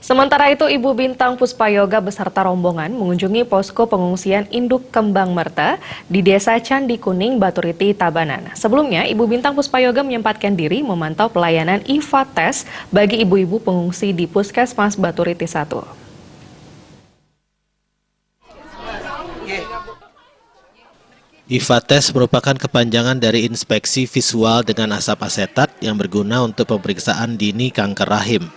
Sementara itu, Ibu Bintang Puspayoga beserta rombongan mengunjungi posko pengungsian induk kembang merta di Desa Candi Kuning, Baturiti, Tabanan. Sebelumnya, Ibu Bintang Puspayoga menyempatkan diri memantau pelayanan IVA tes bagi ibu-ibu pengungsi di Puskesmas Baturiti 1. IVA tes merupakan kepanjangan dari inspeksi visual dengan asap asetat yang berguna untuk pemeriksaan dini kanker rahim.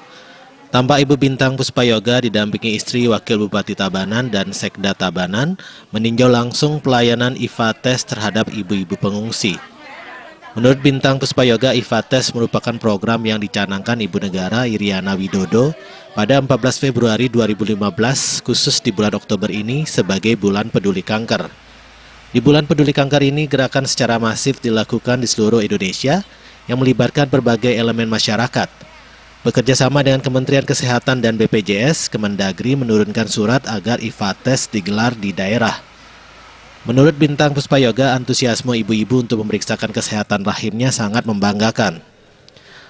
Tampak Ibu Bintang Puspayoga didampingi istri Wakil Bupati Tabanan dan Sekda Tabanan meninjau langsung pelayanan IVA tes terhadap ibu-ibu pengungsi. Menurut Bintang Puspayoga, IVA tes merupakan program yang dicanangkan Ibu Negara Iriana Widodo pada 14 Februari 2015 khusus di bulan Oktober ini sebagai bulan peduli kanker. Di bulan peduli kanker ini, gerakan secara masif dilakukan di seluruh Indonesia yang melibatkan berbagai elemen masyarakat. Bekerja sama dengan Kementerian Kesehatan dan BPJS, Kemendagri menurunkan surat agar IVA tes digelar di daerah. Menurut Bintang Puspayoga, antusiasme ibu-ibu untuk memeriksakan kesehatan rahimnya sangat membanggakan.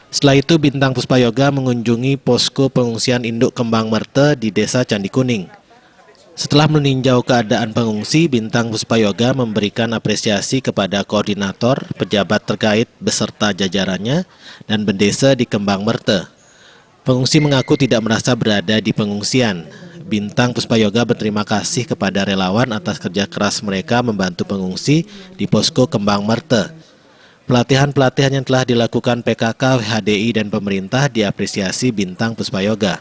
Setelah itu, Bintang Puspayoga mengunjungi posko pengungsian induk kembang merta di Desa Candi Kuning. Setelah meninjau keadaan pengungsi, Bintang Puspayoga memberikan apresiasi kepada koordinator, pejabat terkait beserta jajarannya, dan bendesa di Kembang Merta. Pengungsi mengaku tidak merasa berada di pengungsian. Bintang Puspayoga berterima kasih kepada relawan atas kerja keras mereka membantu pengungsi di posko Kembang Merta. Pelatihan-pelatihan yang telah dilakukan PKK, WHDI, dan pemerintah diapresiasi Bintang Puspayoga.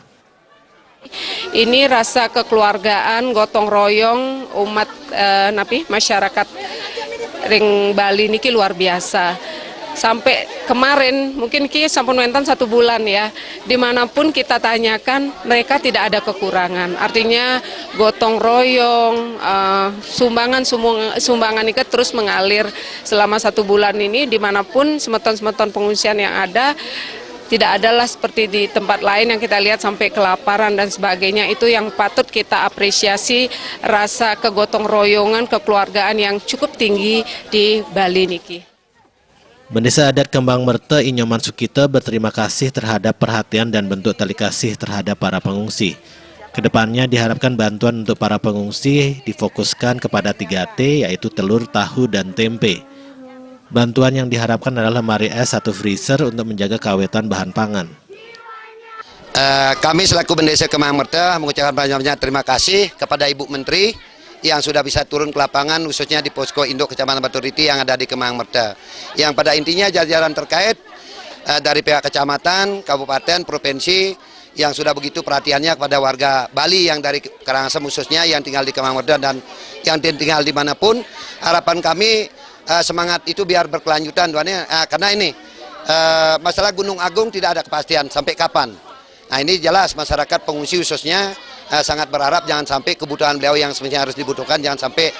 Ini rasa kekeluargaan, gotong royong umat masyarakat Ring Bali niki luar biasa. Sampai kemarin mungkin sampai nonton 1 bulan ya, dimanapun kita tanyakan mereka tidak ada kekurangan. Artinya gotong royong, sumbangan ini terus mengalir selama 1 bulan ini, dimanapun semeton-semeton pengungsian yang ada. Tidak adalah seperti di tempat lain yang kita lihat sampai kelaparan dan sebagainya. Itu yang patut kita apresiasi, rasa kegotong royongan, kekeluargaan yang cukup tinggi di Bali niki. Bendesa Adat Kembang Merta Inyoman Sukita berterima kasih terhadap perhatian dan bentuk tali kasih terhadap para pengungsi. Kedepannya diharapkan bantuan untuk para pengungsi difokuskan kepada 3T, yaitu telur, tahu, dan tempe. Bantuan yang diharapkan adalah lemari es atau freezer untuk menjaga keawetan bahan pangan. Kami selaku Bendesa Kembang Merta mengucapkan banyak terima kasih kepada Ibu Menteri yang sudah bisa turun ke lapangan, khususnya di posko induk Kecamatan Baturiti yang ada di Kembang Merta. Yang pada intinya jajaran terkait dari pihak kecamatan, kabupaten, provinsi yang sudah begitu perhatiannya kepada warga Bali yang dari Karangasem khususnya yang tinggal di Kembang Merta dan yang tinggal dimanapun. Harapan kami semangat itu biar berkelanjutan, karena ini masalah Gunung Agung tidak ada kepastian sampai kapan. Nah, ini jelas masyarakat pengungsi khususnya sangat berharap jangan sampai kebutuhan beliau yang sebenarnya harus dibutuhkan jangan sampai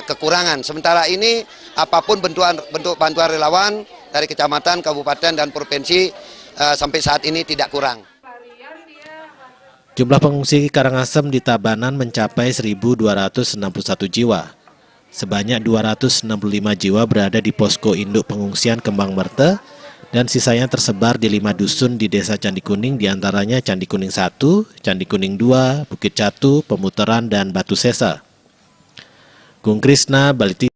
kekurangan. Sementara ini apapun bentuk bantuan relawan dari kecamatan, kabupaten, dan provinsi sampai saat ini tidak kurang. Jumlah pengungsi Karangasem di Tabanan mencapai 1.261 jiwa. Sebanyak 265 jiwa berada di posko induk pengungsian Kembang Merta dan sisanya tersebar di 5 dusun di Desa Candi Kuning, diantaranya Candi Kuning 1, Candi Kuning 2, Bukit Catu, Pemutaran, dan Batu Sesa. Gung Krisna, Bali.